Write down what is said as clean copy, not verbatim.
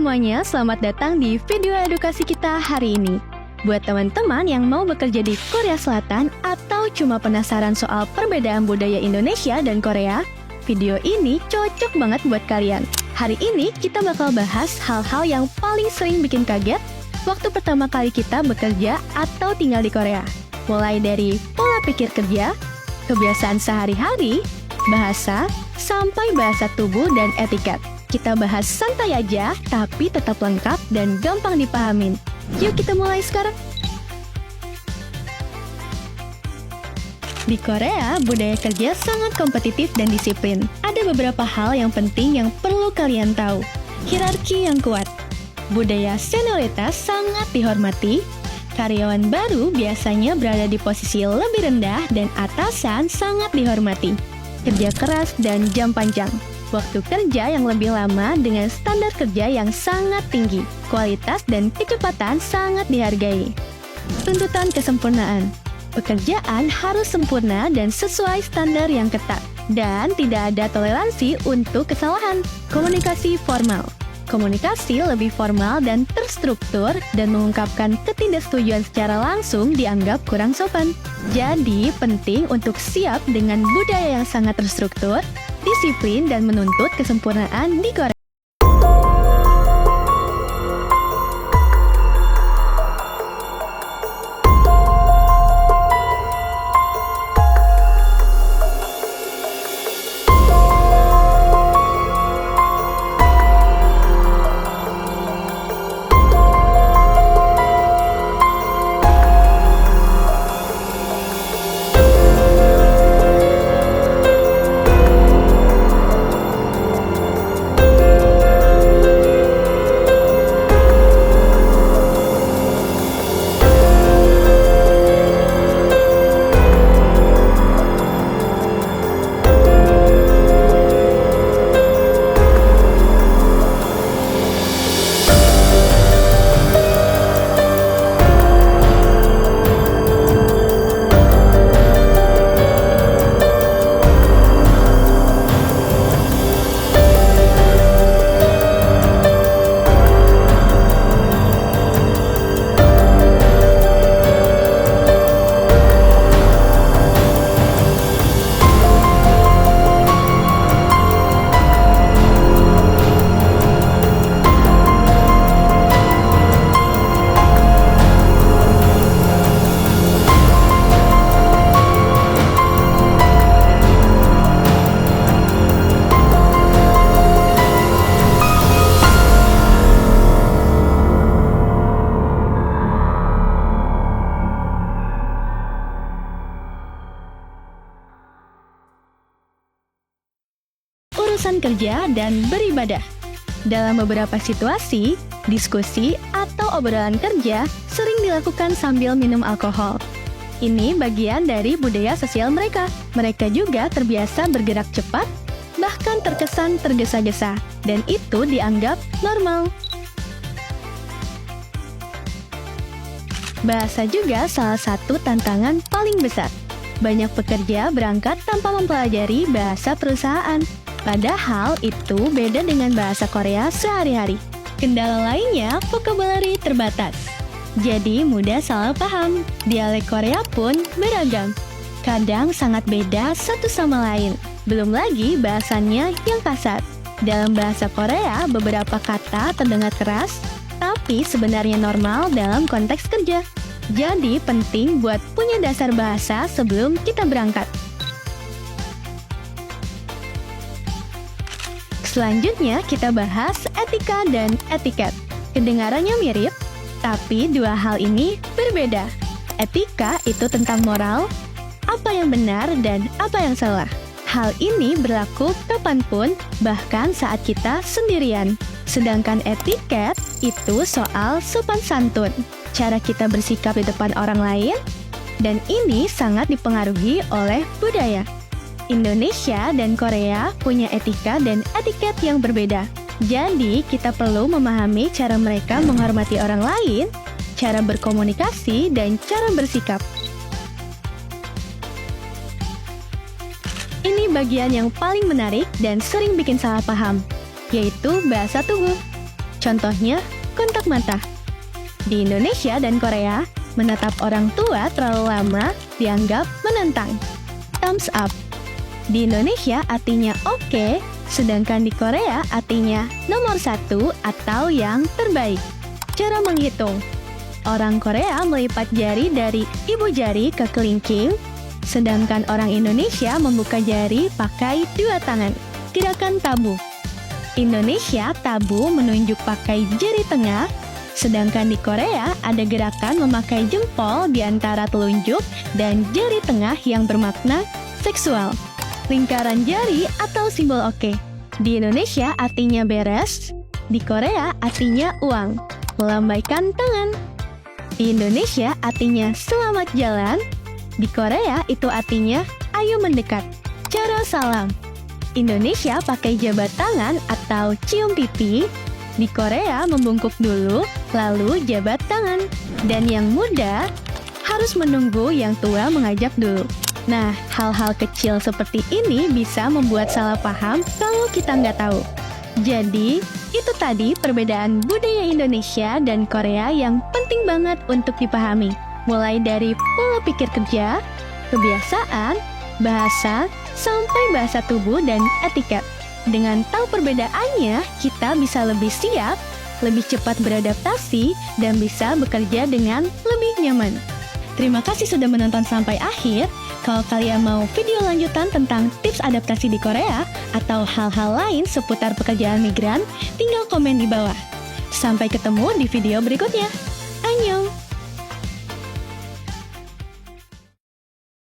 semuanya, selamat datang di video edukasi kita hari ini. Buat teman-teman yang mau bekerja di Korea Selatan atau cuma penasaran soal perbedaan budaya Indonesia dan Korea, video ini cocok banget buat kalian. Hari ini kita bakal bahas hal-hal yang paling sering bikin kaget waktu pertama kali kita bekerja atau tinggal di Korea. Mulai dari pola pikir kerja, kebiasaan sehari-hari, bahasa, sampai bahasa tubuh dan etiket. Kita bahas santai aja, tapi tetap lengkap dan gampang dipahamin. Yuk kita mulai sekarang. Di Korea, budaya kerja sangat kompetitif dan disiplin. Ada beberapa hal yang penting yang perlu kalian tahu. Hierarki yang kuat. Budaya senioritas sangat dihormati. Karyawan baru biasanya berada di posisi lebih rendah dan atasan sangat dihormati. Kerja keras dan jam panjang. Waktu kerja yang lebih lama dengan standar kerja yang sangat tinggi. Kualitas dan kecepatan sangat dihargai. Tuntutan kesempurnaan. Pekerjaan harus sempurna dan sesuai standar yang ketat. Dan tidak ada toleransi untuk kesalahan. Komunikasi formal. Komunikasi lebih formal dan terstruktur dan mengungkapkan ketidaksetujuan secara langsung dianggap kurang sopan. Jadi, penting untuk siap dengan budaya yang sangat terstruktur, disiplin, dan menuntut kesempurnaan di Korea. Urusan kerja dan beribadah. Dalam beberapa situasi, diskusi atau obrolan kerja sering dilakukan sambil minum alkohol. Ini bagian dari budaya sosial mereka. Mereka juga terbiasa bergerak cepat, bahkan terkesan tergesa-gesa, dan itu dianggap normal. Bahasa juga salah satu tantangan paling besar. Banyak pekerja berangkat tanpa mempelajari bahasa perusahaan. Padahal itu beda dengan bahasa Korea sehari-hari. Kendala lainnya, vocabulary terbatas. Jadi mudah salah paham. Dialek Korea pun beragam. Kadang sangat beda satu sama lain. Belum lagi bahasannya yang kasar. Dalam bahasa Korea, beberapa kata terdengar keras, tapi sebenarnya normal dalam konteks kerja. Jadi penting buat punya dasar bahasa sebelum kita berangkat. Selanjutnya kita bahas etika dan etiket. Kedengarannya mirip, tapi dua hal ini berbeda. Etika itu tentang moral, apa yang benar dan apa yang salah. Hal ini berlaku kapanpun, bahkan saat kita sendirian. Sedangkan etiket itu soal sopan santun, cara kita bersikap di depan orang lain, dan ini sangat dipengaruhi oleh budaya. Indonesia dan Korea punya etika dan etiket yang berbeda. Jadi, kita perlu memahami cara mereka menghormati orang lain, cara berkomunikasi, dan cara bersikap. Ini bagian yang paling menarik dan sering bikin salah paham, yaitu bahasa tubuh. Contohnya, kontak mata. Di Indonesia dan Korea, menatap orang tua terlalu lama dianggap menentang. Thumbs up. Di Indonesia artinya oke, sedangkan di Korea artinya nomor 1 atau yang terbaik. Cara menghitung. Orang Korea melipat jari dari ibu jari ke kelingking, sedangkan orang Indonesia membuka jari pakai 2 tangan. Gerakan tabu. Indonesia tabu menunjuk pakai jari tengah, sedangkan di Korea ada gerakan memakai jempol di antara telunjuk dan jari tengah yang bermakna seksual. Lingkaran jari atau simbol oke. Di Indonesia artinya beres, di Korea artinya uang. Melambaikan tangan. Di Indonesia artinya selamat jalan, di Korea itu artinya ayo mendekat. Cara salam. Indonesia pakai jabat tangan atau cium pipi, di Korea membungkuk dulu, lalu jabat tangan. Dan yang muda harus menunggu yang tua mengajak dulu. Nah, hal-hal kecil seperti ini bisa membuat salah paham kalau kita nggak tahu. Jadi, itu tadi perbedaan budaya Indonesia dan Korea yang penting banget untuk dipahami. Mulai dari pola pikir kerja, kebiasaan, bahasa, sampai bahasa tubuh dan etiket. Dengan tahu perbedaannya, kita bisa lebih siap, lebih cepat beradaptasi, dan bisa bekerja dengan lebih nyaman. Terima kasih sudah menonton sampai akhir. Kalau kalian mau video lanjutan tentang tips adaptasi di Korea atau hal-hal lain seputar pekerjaan migran, tinggal komen di bawah. Sampai ketemu di video berikutnya. Annyeong!